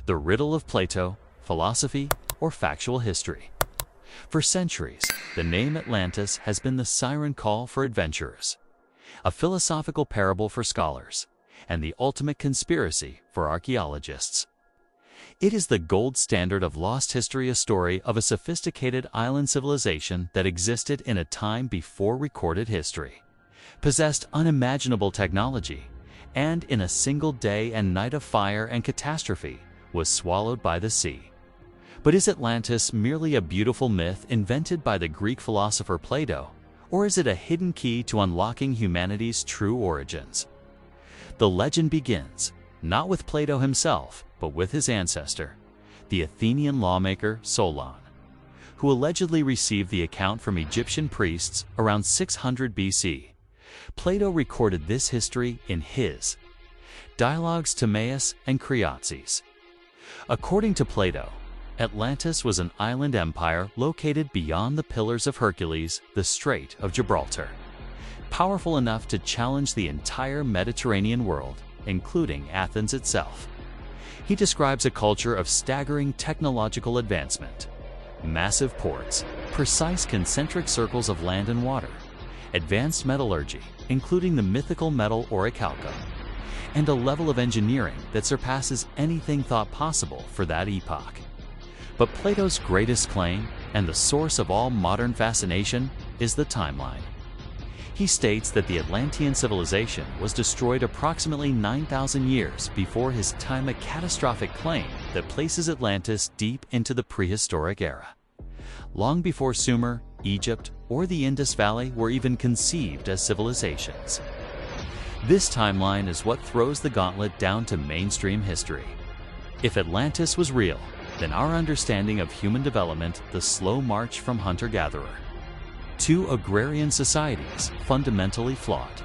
the riddle of Plato, philosophy, or factual history. For centuries, the name Atlantis has been the siren call for adventurers, a philosophical parable for scholars, and the ultimate conspiracy for archaeologists. It is the gold standard of lost history, a story of a sophisticated island civilization that existed in a time before recorded history, possessed unimaginable technology, and in a single day and night of fire and catastrophe was swallowed by the sea. But is Atlantis merely a beautiful myth invented by the Greek philosopher Plato, or is it a hidden key to unlocking humanity's true origins? The legend begins, not with Plato himself, but with his ancestor, the Athenian lawmaker Solon, who allegedly received the account from Egyptian priests around 600 BC. Plato recorded this history in his Dialogues Timaeus and Creates. According to Plato, Atlantis was an island empire located beyond the Pillars of Hercules, the Strait of Gibraltar, powerful enough to challenge the entire Mediterranean world, including Athens itself. He describes a culture of staggering technological advancement, massive ports, precise concentric circles of land and water, advanced metallurgy, including the mythical metal orichalcum, and a level of engineering that surpasses anything thought possible for that epoch. But Plato's greatest claim, and the source of all modern fascination, is the timeline. He states that the Atlantean civilization was destroyed approximately 9,000 years before his time, a catastrophic claim that places Atlantis deep into the prehistoric era, long before Sumer, Egypt, or the Indus Valley were even conceived as civilizations. This timeline is what throws the gauntlet down to mainstream history. If Atlantis was real, then our understanding of human development, the slow march from hunter-gatherer to agrarian societies, fundamentally flawed.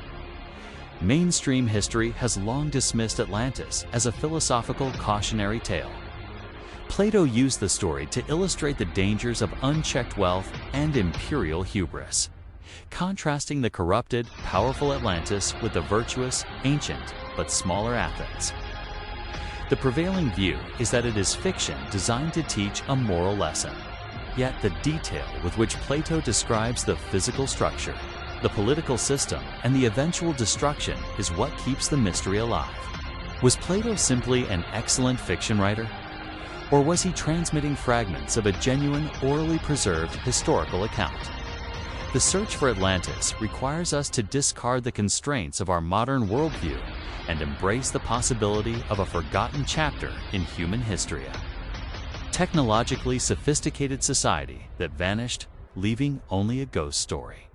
Mainstream history has long dismissed Atlantis as a philosophical cautionary tale. Plato used the story to illustrate the dangers of unchecked wealth and imperial hubris, contrasting the corrupted, powerful Atlantis with the virtuous, ancient, but smaller Athens. The prevailing view is that it is fiction designed to teach a moral lesson. Yet the detail with which Plato describes the physical structure, the political system, and the eventual destruction is what keeps the mystery alive. Was Plato simply an excellent fiction writer? Or was he transmitting fragments of a genuine, orally preserved historical account? The search for Atlantis requires us to discard the constraints of our modern worldview and embrace the possibility of a forgotten chapter in human history. Technologically sophisticated society that vanished, leaving only a ghost story.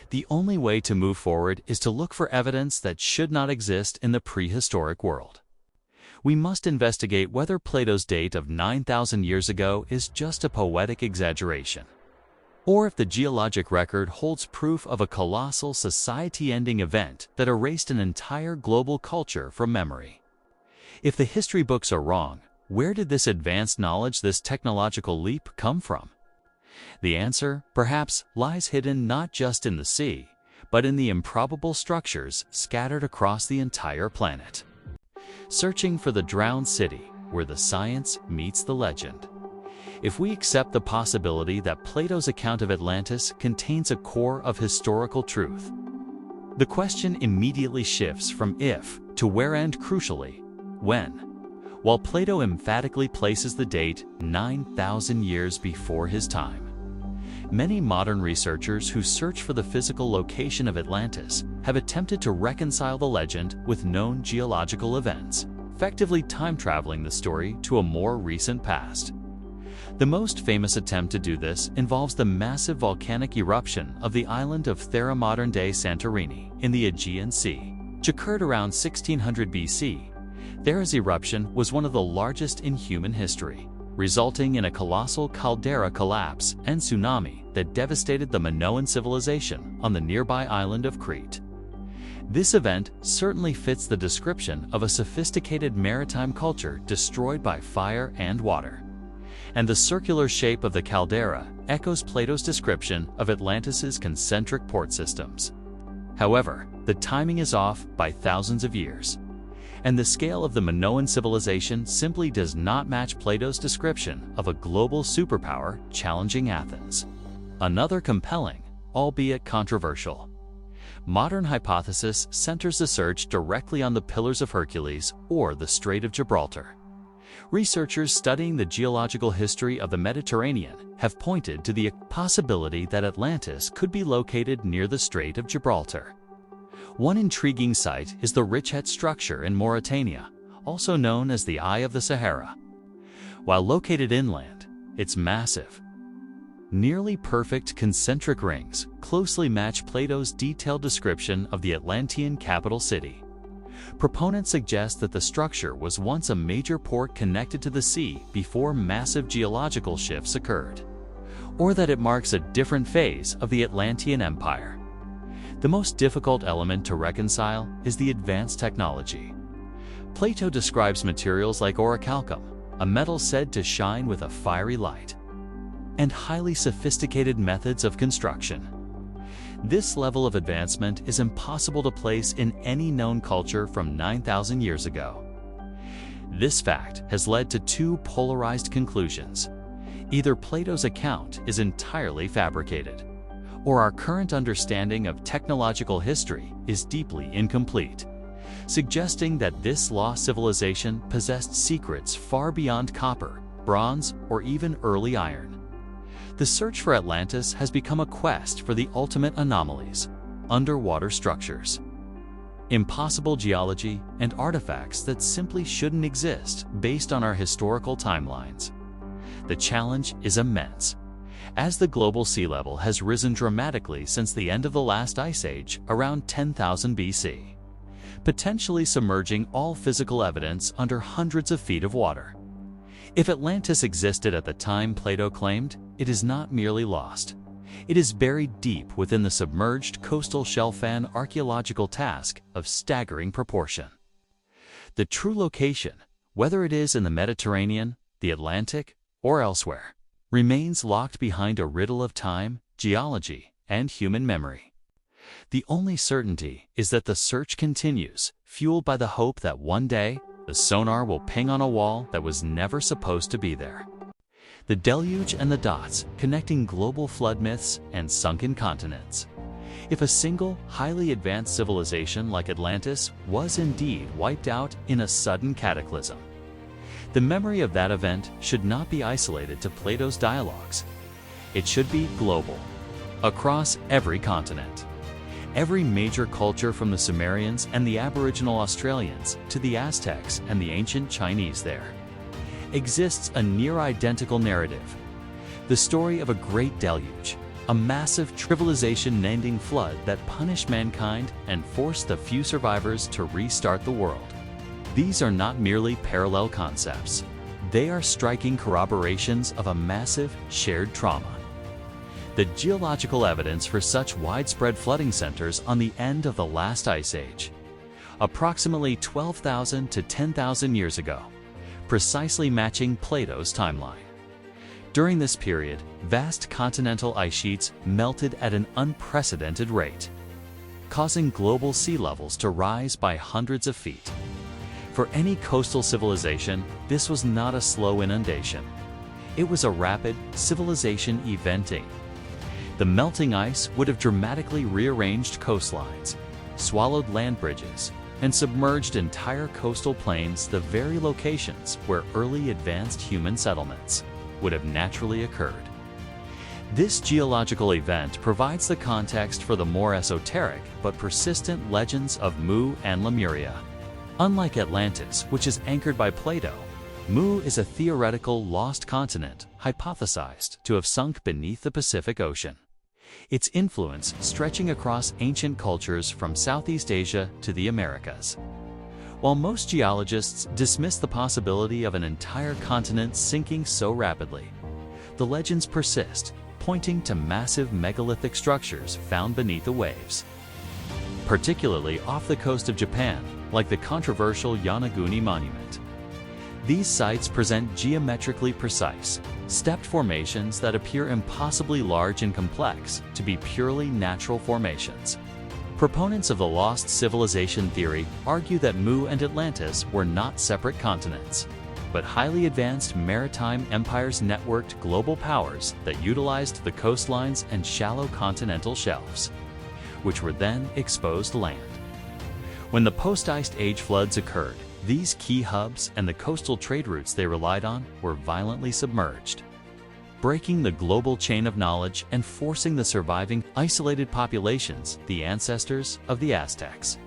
The only way to move forward is to look for evidence that should not exist in the prehistoric world. We must investigate whether Plato's date of 9,000 years ago is just a poetic exaggeration, or if the geologic record holds proof of a colossal society-ending event that erased an entire global culture from memory. If the history books are wrong, where did this advanced knowledge, this technological leap, come from? The answer, perhaps, lies hidden not just in the sea, but in the improbable structures scattered across the entire planet. Searching for the drowned city, where the science meets the legend. If we accept the possibility that Plato's account of Atlantis contains a core of historical truth, the question immediately shifts from if to where, and crucially, when. While Plato emphatically places the date 9,000 years before his time, many modern researchers who search for the physical location of Atlantis have attempted to reconcile the legend with known geological events, effectively time-traveling the story to a more recent past. The most famous attempt to do this involves the massive volcanic eruption of the island of Thera, modern-day Santorini, in the Aegean Sea, which occurred around 1600 BC. Thera's eruption was one of the largest in human history, resulting in a colossal caldera collapse and tsunami that devastated the Minoan civilization on the nearby island of Crete. This event certainly fits the description of a sophisticated maritime culture destroyed by fire and water. And the circular shape of the caldera echoes Plato's description of Atlantis's concentric port systems. However, the timing is off by thousands of years. and the scale of the Minoan civilization simply does not match Plato's description of a global superpower challenging Athens. Another compelling, albeit controversial, modern hypothesis centers the search directly on the Pillars of Hercules or the Strait of Gibraltar. Researchers studying the geological history of the Mediterranean have pointed to the possibility that Atlantis could be located near the Strait of Gibraltar. One intriguing site is the Richet structure in Mauritania, also known as the Eye of the Sahara. While located inland, its massive, nearly perfect concentric rings closely match Plato's detailed description of the Atlantean capital city. Proponents suggest that the structure was once a major port connected to the sea before massive geological shifts occurred, or that it marks a different phase of the Atlantean Empire. The most difficult element to reconcile is the advanced technology. Plato describes materials like orichalcum, a metal said to shine with a fiery light, and highly sophisticated methods of construction. This level of advancement is impossible to place in any known culture from 9,000 years ago. This fact has led to two polarized conclusions. Either Plato's account is entirely fabricated, or our current understanding of technological history is deeply incomplete, suggesting that this lost civilization possessed secrets far beyond copper, bronze, or even early iron. The search for Atlantis has become a quest for the ultimate anomalies, underwater structures, impossible geology, and artifacts that simply shouldn't exist based on our historical timelines. The challenge is immense, as the global sea level has risen dramatically since the end of the last ice age around 10,000 BC, potentially submerging all physical evidence under hundreds of feet of water. If Atlantis existed at the time Plato claimed, it is not merely lost. It is buried deep within the submerged coastal shelf, an archaeological task of staggering proportion. The true location, whether it is in the Mediterranean, the Atlantic, or elsewhere, remains locked behind a riddle of time, geology, and human memory. The only certainty is that the search continues, fueled by the hope that one day, the sonar will ping on a wall that was never supposed to be there. The Deluge and the dots connecting global flood myths and sunken continents. If a single, highly advanced civilization like Atlantis was indeed wiped out in a sudden cataclysm, the memory of that event should not be isolated to Plato's dialogues. It should be global, across every continent. Every major culture, from the Sumerians and the Aboriginal Australians to the Aztecs and the ancient Chinese, there exists a near-identical narrative. The story of a great deluge, a massive trivialization-ending flood that punished mankind and forced the few survivors to restart the world. These are not merely parallel concepts. They are striking corroborations of a massive, shared trauma. The geological evidence for such widespread flooding centers on the end of the last ice age, approximately 12,000 to 10,000 years ago, precisely matching Plato's timeline. During this period, vast continental ice sheets melted at an unprecedented rate, causing global sea levels to rise by hundreds of feet. For any coastal civilization, this was not a slow inundation. It was a rapid civilization eventing. The melting ice would have dramatically rearranged coastlines, swallowed land bridges, and submerged entire coastal plains, the very locations where early advanced human settlements would have naturally occurred. This geological event provides the context for the more esoteric but persistent legends of Mu and Lemuria. Unlike Atlantis, which is anchored by Plato, Mu is a theoretical lost continent hypothesized to have sunk beneath the Pacific Ocean, its influence stretching across ancient cultures from Southeast Asia to the Americas. While most geologists dismiss the possibility of an entire continent sinking so rapidly, the legends persist, pointing to massive megalithic structures found beneath the waves, particularly off the coast of Japan, like the controversial Yonaguni Monument. These sites present geometrically precise, stepped formations that appear impossibly large and complex to be purely natural formations. Proponents of the lost civilization theory argue that Mu and Atlantis were not separate continents, but highly advanced maritime empires networked global powers that utilized the coastlines and shallow continental shelves, which were then exposed land. When the post-ice age floods occurred, these key hubs and the coastal trade routes they relied on were violently submerged, breaking the global chain of knowledge and forcing the surviving isolated populations, the ancestors of the Aztecs,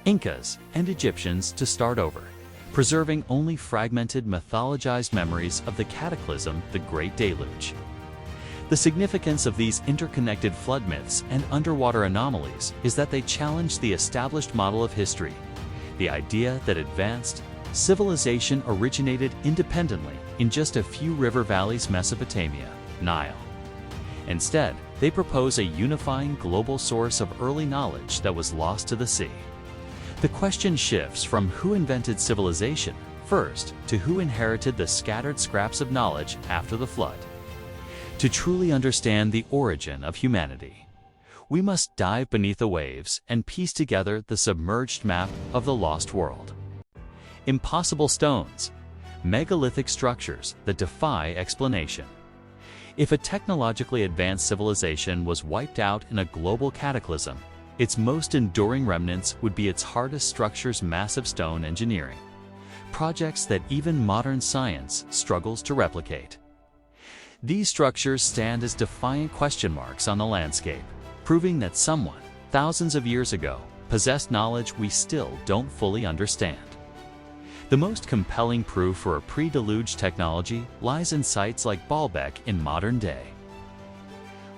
Incas, and Egyptians, to start over, preserving only fragmented mythologized memories of the cataclysm, the Great Deluge. The significance of these interconnected flood myths and underwater anomalies is that they challenge the established model of history, the idea that advanced civilization originated independently in just a few river valleys, Mesopotamia, Nile. Instead, they propose a unifying global source of early knowledge that was lost to the sea. The question shifts from who invented civilization first to who inherited the scattered scraps of knowledge after the flood. To truly understand the origin of humanity, we must dive beneath the waves and piece together the submerged map of the lost world. Impossible stones, megalithic structures that defy explanation. If a technologically advanced civilization was wiped out in a global cataclysm, its most enduring remnants would be its hardest structures, massive stone engineering, projects that even modern science struggles to replicate. These structures stand as defiant question marks on the landscape, proving that someone, thousands of years ago, possessed knowledge we still don't fully understand. The most compelling proof for a pre-deluge technology lies in sites like Baalbek in modern day,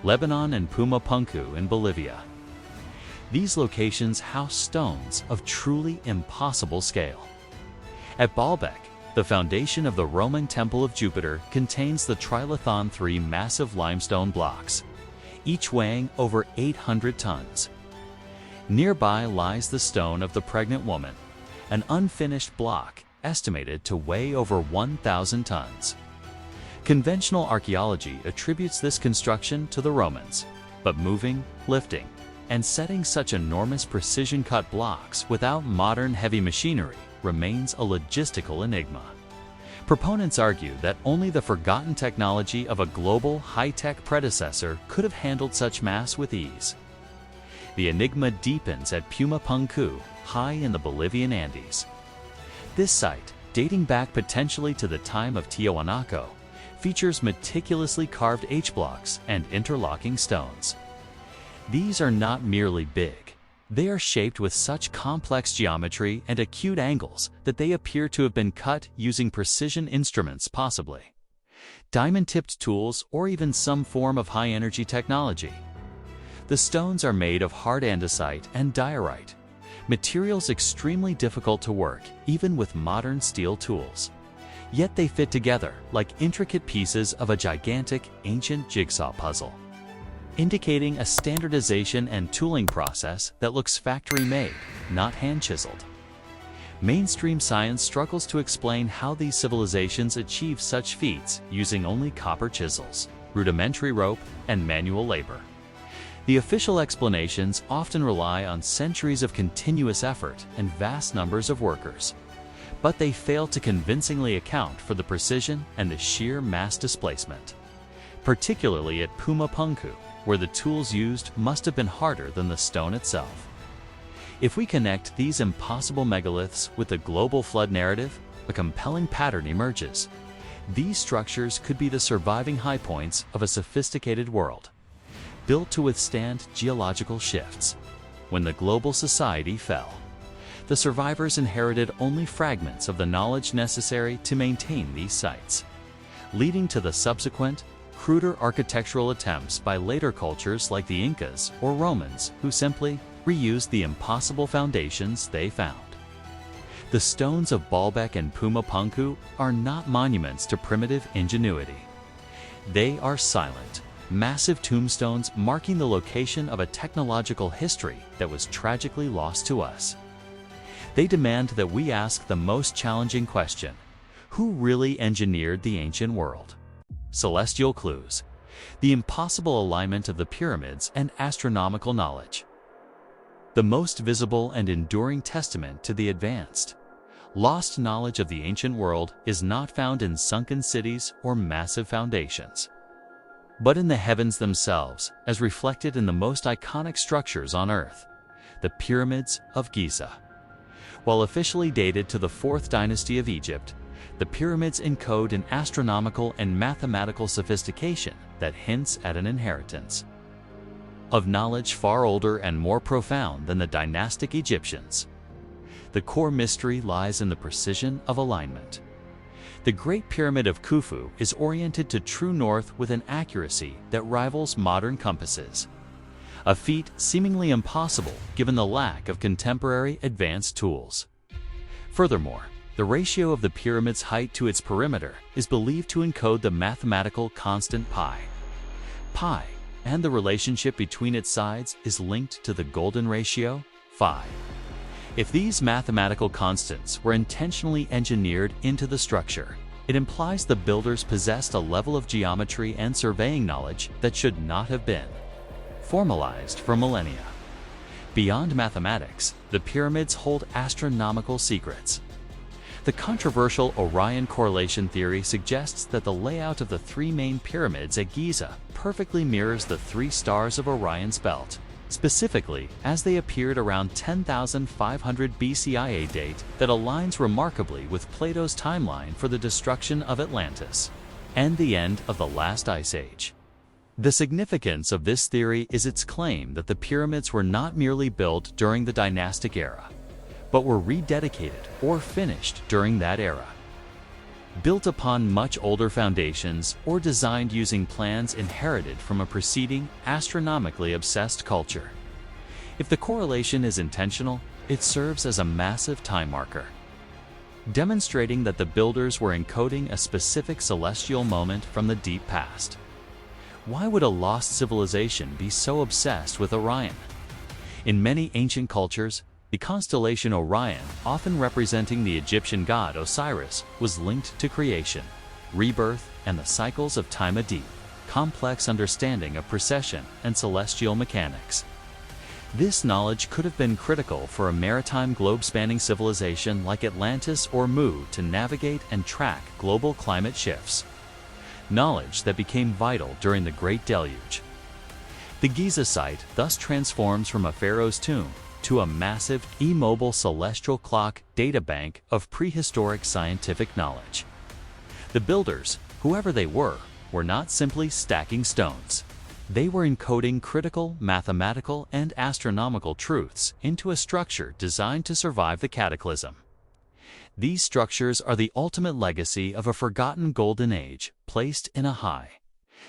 Lebanon and Puma Punku in Bolivia. These locations house stones of truly impossible scale. At Baalbek, the foundation of the Roman Temple of Jupiter contains the Trilithon 3 massive limestone blocks, each weighing over 800 tons. Nearby lies the stone of the pregnant woman, an unfinished block estimated to weigh over 1,000 tons. Conventional archaeology attributes this construction to the Romans, but moving, lifting, and setting such enormous precision-cut blocks without modern heavy machinery remains a logistical enigma. Proponents argue that only the forgotten technology of a global, high-tech predecessor could have handled such mass with ease. The enigma deepens at Puma Punku, high in the Bolivian Andes. This site, dating back potentially to the time of Tiwanaku, features meticulously carved H-blocks and interlocking stones. These are not merely big. They are shaped with such complex geometry and acute angles that they appear to have been cut using precision instruments, possibly diamond-tipped tools, or even some form of high-energy technology. The stones are made of hard andesite and diorite, materials extremely difficult to work even with modern steel tools. Yet they fit together like intricate pieces of a gigantic, ancient jigsaw puzzle, indicating a standardization and tooling process that looks factory-made, not hand-chiseled. Mainstream science struggles to explain how these civilizations achieve such feats using only copper chisels, rudimentary rope, and manual labor. The official explanations often rely on centuries of continuous effort and vast numbers of workers, but they fail to convincingly account for the precision and the sheer mass displacement, particularly at Puma Punku, where the tools used must have been harder than the stone itself. If we connect these impossible megaliths with the global flood narrative, a compelling pattern emerges. These structures could be the surviving high points of a sophisticated world, built to withstand geological shifts. When the global society fell, the survivors inherited only fragments of the knowledge necessary to maintain these sites, leading to the subsequent, cruder architectural attempts by later cultures like the Incas or Romans, who simply reused the impossible foundations they found. The stones of Baalbek and Puma Punku are not monuments to primitive ingenuity. They are silent, massive tombstones marking the location of a technological history that was tragically lost to us. They demand that we ask the most challenging question: who really engineered the ancient world? Celestial clues, the impossible alignment of the pyramids, and astronomical knowledge. the most visible and enduring testament to the advanced, lost knowledge of the ancient world is not found in sunken cities or massive foundations, but in the heavens themselves, as reflected in the most iconic structures on Earth, the pyramids of Giza. While officially dated to the 4th dynasty of Egypt, the pyramids encode an astronomical and mathematical sophistication that hints at an inheritance of knowledge far older and more profound than the dynastic Egyptians. The core mystery lies in the precision of alignment. The Great Pyramid of Khufu is oriented to true north with an accuracy that rivals modern compasses, a feat seemingly impossible given the lack of contemporary advanced tools. Furthermore, the ratio of the pyramid's height to its perimeter is believed to encode the mathematical constant pi. Pi, and the relationship between its sides is linked to the golden ratio, phi. If these mathematical constants were intentionally engineered into the structure, it implies the builders possessed a level of geometry and surveying knowledge that should not have been formalized for millennia. Beyond mathematics, the pyramids hold astronomical secrets. The controversial Orion correlation theory suggests that the layout of the 3 main pyramids at Giza perfectly mirrors the 3 stars of Orion's belt, specifically as they appeared around 10,500 BCIA date that aligns remarkably with Plato's timeline for the destruction of Atlantis and the end of the last ice age. The significance of this theory is its claim that the pyramids were not merely built during the dynastic era, but were rededicated or finished during that era, built upon much older foundations or designed using plans inherited from a preceding, astronomically obsessed culture. If the correlation is intentional, it serves as a massive time marker, demonstrating that the builders were encoding a specific celestial moment from the deep past. Why would a lost civilization be so obsessed with Orion? In many ancient cultures, the constellation Orion, often representing the Egyptian god Osiris, was linked to creation, rebirth, and the cycles of time, a deep, complex understanding of precession and celestial mechanics. This knowledge could have been critical for a maritime globe-spanning civilization like Atlantis or Mu to navigate and track global climate shifts, knowledge that became vital during the Great Deluge. The Giza site thus transforms from a pharaoh's tomb to a massive, immobile celestial clock databank of prehistoric scientific knowledge. The builders, whoever they were not simply stacking stones. They were encoding critical mathematical and astronomical truths into a structure designed to survive the cataclysm. These structures are the ultimate legacy of a forgotten golden age placed in a high,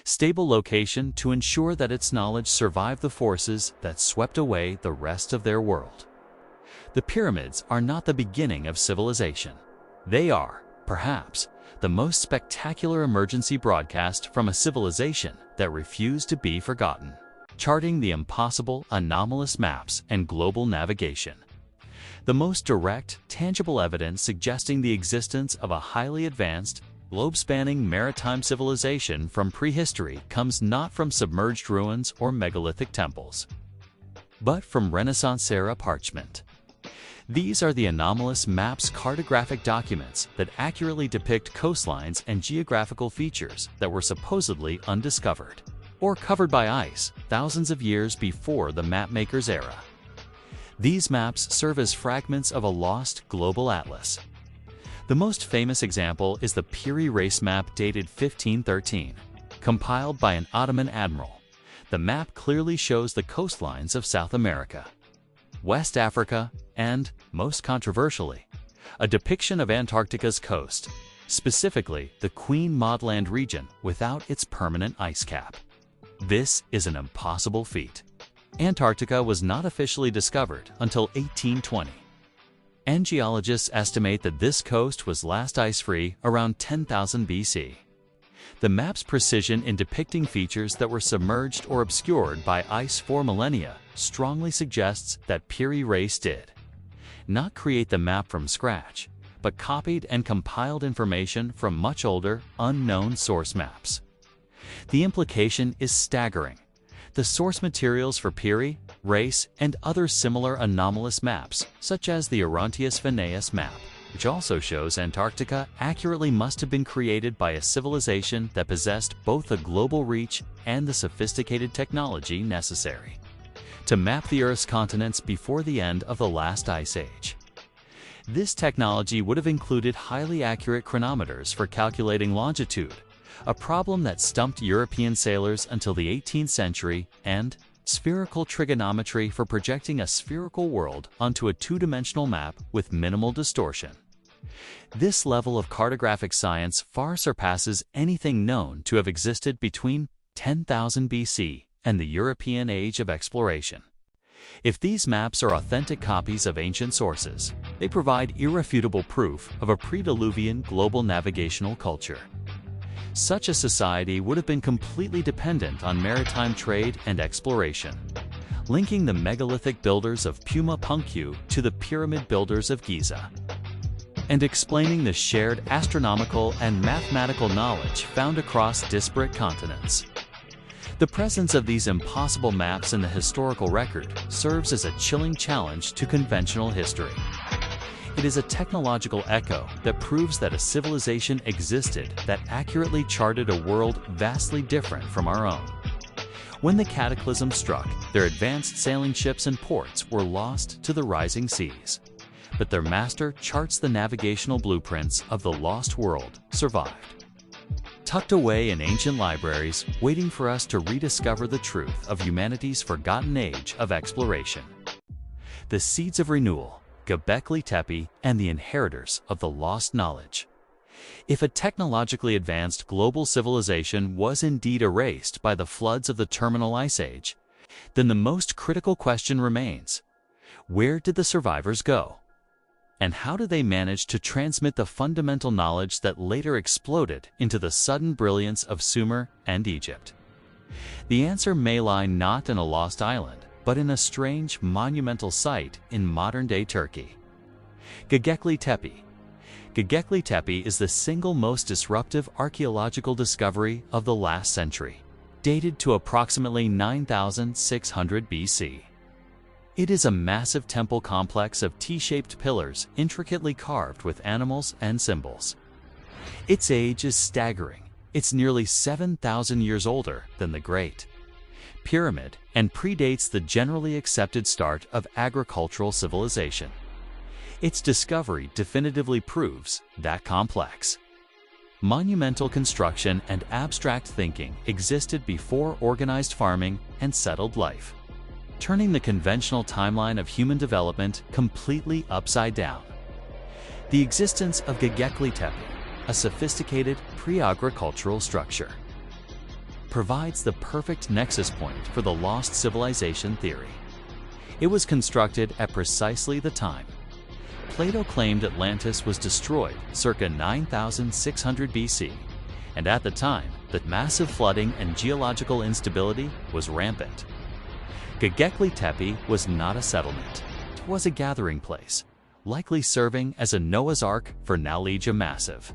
stable location to ensure that its knowledge survived the forces that swept away the rest of their world. The pyramids are not the beginning of civilization. They are, perhaps, the most spectacular emergency broadcast from a civilization that refused to be forgotten, charting the impossible, anomalous maps and global navigation. The most direct, tangible evidence suggesting the existence of a highly advanced, globe-spanning maritime civilization from prehistory comes not from submerged ruins or megalithic temples, but from Renaissance-era parchment. These are the anomalous maps, cartographic documents that accurately depict coastlines and geographical features that were supposedly undiscovered or covered by ice thousands of years before the mapmaker's era. These maps serve as fragments of a lost global atlas. The most famous example is the Piri race map dated 1513, compiled by an Ottoman admiral. The map clearly shows the coastlines of South America, West Africa, and, most controversially, a depiction of Antarctica's coast, specifically the Queen Maud Land region without its permanent ice cap. This is an impossible feat. Antarctica was not officially discovered until 1820. And geologists estimate that this coast was last ice-free around 10,000 BC. The map's precision in depicting features that were submerged or obscured by ice for millennia strongly suggests that Piri race did not create the map from scratch, but copied and compiled information from much older, unknown source maps. The implication is staggering. The source materials for Piri, Race, and other similar anomalous maps, such as the Orontius-Veneus map, which also shows Antarctica, accurately must have been created by a civilization that possessed both the global reach and the sophisticated technology necessary to map the Earth's continents before the end of the last ice age. This technology would have included highly accurate chronometers for calculating longitude, a problem that stumped European sailors until the 18th century, and spherical trigonometry for projecting a spherical world onto a two-dimensional map with minimal distortion. This level of cartographic science far surpasses anything known to have existed between 10,000 BC and the European age of exploration. If these maps are authentic copies of ancient sources, they provide irrefutable proof of a pre-Diluvian global navigational culture. Such a society would have been completely dependent on maritime trade and exploration, linking the megalithic builders of Puma Punku to the pyramid builders of Giza, and explaining the shared astronomical and mathematical knowledge found across disparate continents. The presence of these impossible maps in the historical record serves as a chilling challenge to conventional history. It is a technological echo that proves that a civilization existed that accurately charted a world vastly different from our own. When the cataclysm struck, their advanced sailing ships and ports were lost to the rising seas. But their master charts the navigational blueprints of the lost world survived, tucked away in ancient libraries, waiting for us to rediscover the truth of humanity's forgotten age of exploration. The seeds of renewal, Gobekli Tepe, and the inheritors of the lost knowledge. If a technologically advanced global civilization was indeed erased by the floods of the terminal ice age, then the most critical question remains: where did the survivors go? And how did they manage to transmit the fundamental knowledge that later exploded into the sudden brilliance of Sumer and Egypt? The answer may lie not in a lost island, but in a strange, monumental site in modern-day Turkey. Gobekli Tepe. Gobekli Tepe is the single most disruptive archaeological discovery of the last century, dated to approximately 9,600 BC. It is a massive temple complex of T-shaped pillars intricately carved with animals and symbols. Its age is staggering. It's nearly 7,000 years older than the Great Pyramid and predates the generally accepted start of agricultural civilization. Its discovery definitively proves that complex, monumental construction and abstract thinking existed before organized farming and settled life, turning the conventional timeline of human development completely upside down. The existence of Gobekli Tepe, a sophisticated pre-agricultural structure, provides the perfect nexus point for the lost civilization theory. It was constructed at precisely the time Plato claimed Atlantis was destroyed circa 9,600 BC, and at the time that massive flooding and geological instability was rampant. Gobekli Tepe was not a settlement. It was a gathering place, likely serving as a Noah's Ark for Nalija Massive,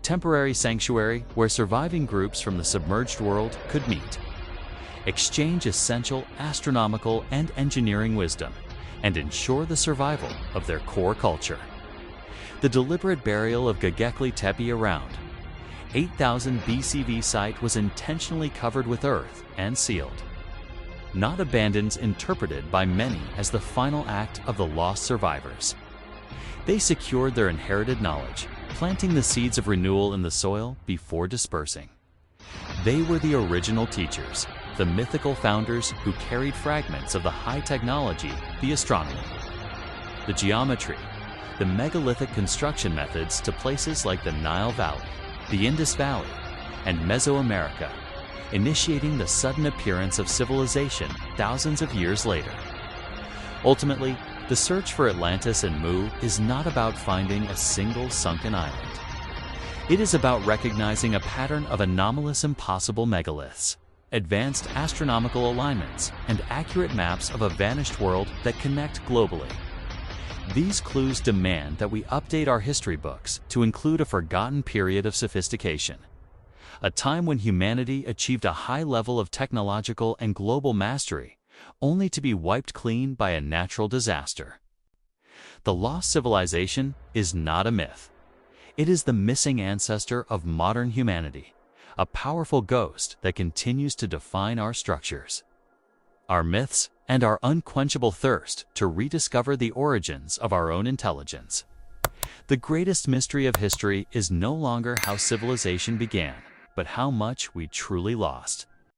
temporary sanctuary where surviving groups from the submerged world could meet, exchange essential astronomical and engineering wisdom, and ensure the survival of their core culture. The deliberate burial of Gobekli Tepe around 8,000 BCV site was intentionally covered with earth and sealed, not abandoned, interpreted by many as the final act of the lost survivors. They secured their inherited knowledge, planting the seeds of renewal in the soil before dispersing. They were the original teachers, the mythical founders who carried fragments of the high technology, the astronomy, the geometry, the megalithic construction methods to places like the Nile Valley, the Indus Valley, and Mesoamerica, initiating the sudden appearance of civilization thousands of years later. Ultimately, the search for Atlantis and Mu is not about finding a single sunken island. It is about recognizing a pattern of anomalous impossible megaliths, advanced astronomical alignments, and accurate maps of a vanished world that connect globally. These clues demand that we update our history books to include a forgotten period of sophistication, a time when humanity achieved a high level of technological and global mastery, only to be wiped clean by a natural disaster. The lost civilization is not a myth. It is the missing ancestor of modern humanity, a powerful ghost that continues to define our structures, our myths, and our unquenchable thirst to rediscover the origins of our own intelligence. The greatest mystery of history is no longer how civilization began, but how much we truly lost.